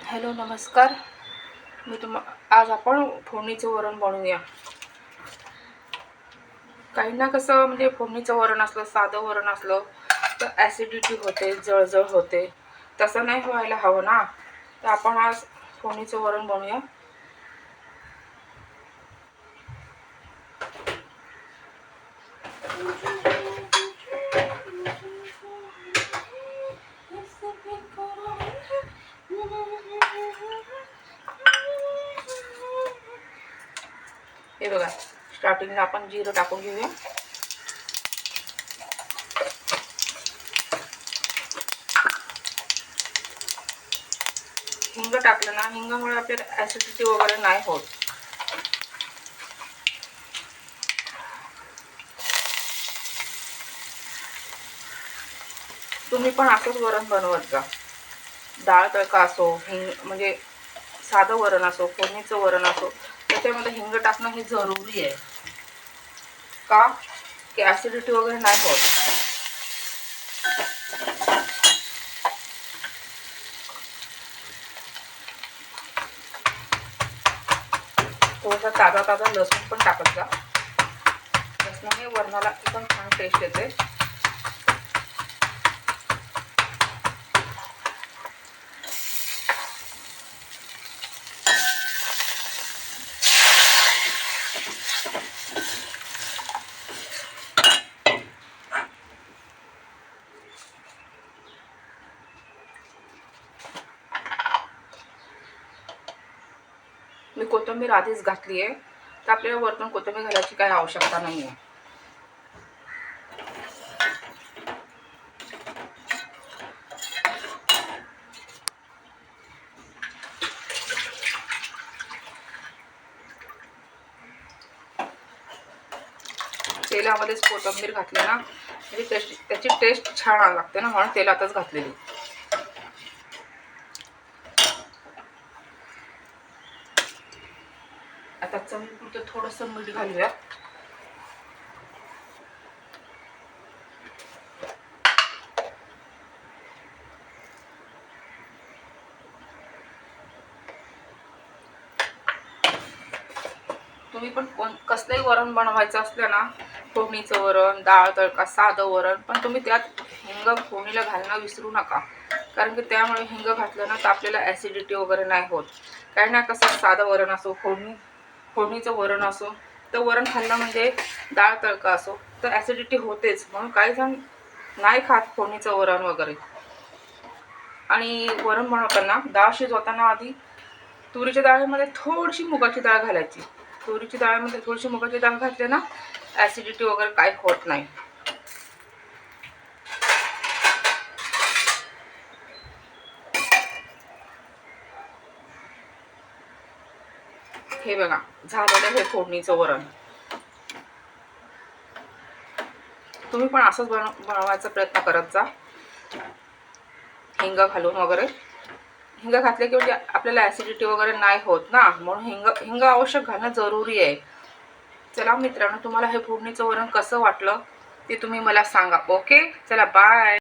Hello नमस्कार. आज आपण फोडणीचं वरण बनवूया. काहींना कसं म्हणजे फोडणीचं वरण असलं, साधं वरण असलं तर ॲसिडिटी होते, जळजळ होते. तसं नाही व्हायला हवं ना. तर आपण आज फोडणीचं वरण बनवूया. हे बघा, स्टार्टिंगला आपण जिरं टाकून घेऊया. हिंग टाकलं ना, हिंगामुळे आपल्याला ॲसिडिटी वगैरे नाही होत. तुम्ही पण असंच वरण बनवत जा. डाळ तडका असो, म्हणजे साधं वरण असो, फोडणीचं वरण असो, त्याच्यामध्ये हिंग टाकणं हे जरुरी आहे. का की ॲसिडिटी वगैरे नाही होत. थोडासा ताजा ताजा लसूण पण टाकत जा. लसणाने वरणाला एकदम छान टेस्ट येते. मी कोथिंबीर आधीच घातली आहे, तर आपल्याला वरतून कोथिंबीर घालायची काही आवश्यकता नाही आहे. तेलामध्येच कोथिंबीर घातली ना, म्हणजे त्याची टेस्ट छान लागते ना, म्हणून तेलातच घातलेली. आता चवीपुरतं थोडंसं मीठ घालूया. तुम्ही पण कसलंही वरण बनवायचं असलं ना, फोडणीचं वरण, डाळ तडका, साधं वरण, पण तुम्ही त्यात हिंग फोडणीला घालणं विसरू नका. कारण की त्यामुळे हिंग घातलं ना तर आपल्याला ॲसिडिटी वगैरे नाही होत. काही ना कसं साधं वरण असो, फोडणीचं वरण असो, तर वरण खाल्लं म्हणजे डाळ तडका असो तर ॲसिडिटी होतेच. म्हणून काही जण नाही खात फोडणीचं वरण वगैरे. आणि वरण बनवताना डाळ शिजवताना आधी तुरीच्या डाळीमध्ये थोडीशी मुगाची डाळ घालायची. तुरीची डाळीमध्ये थोडीशी मुगाची डाळ घातली ना, ॲसिडिटी वगैरे काही होत नाही. हे बघा, झालेलं हे फोडणीचं वरण. तुम्ही पण असंच बनवायचा प्रयत्न करत जा, हिंग घालून वगैरे. हिंग घातले की म्हणजे आपल्याला ॲसिडिटी वगैरे नाही होत ना, म्हणून हिंग आवश्यक घालणं जरुरी आहे. चला मित्रांनो, तुम्हाला हे फोडणीचं वरण कसं वाटलं ते तुम्ही मला सांगा. ओके, चला बाय.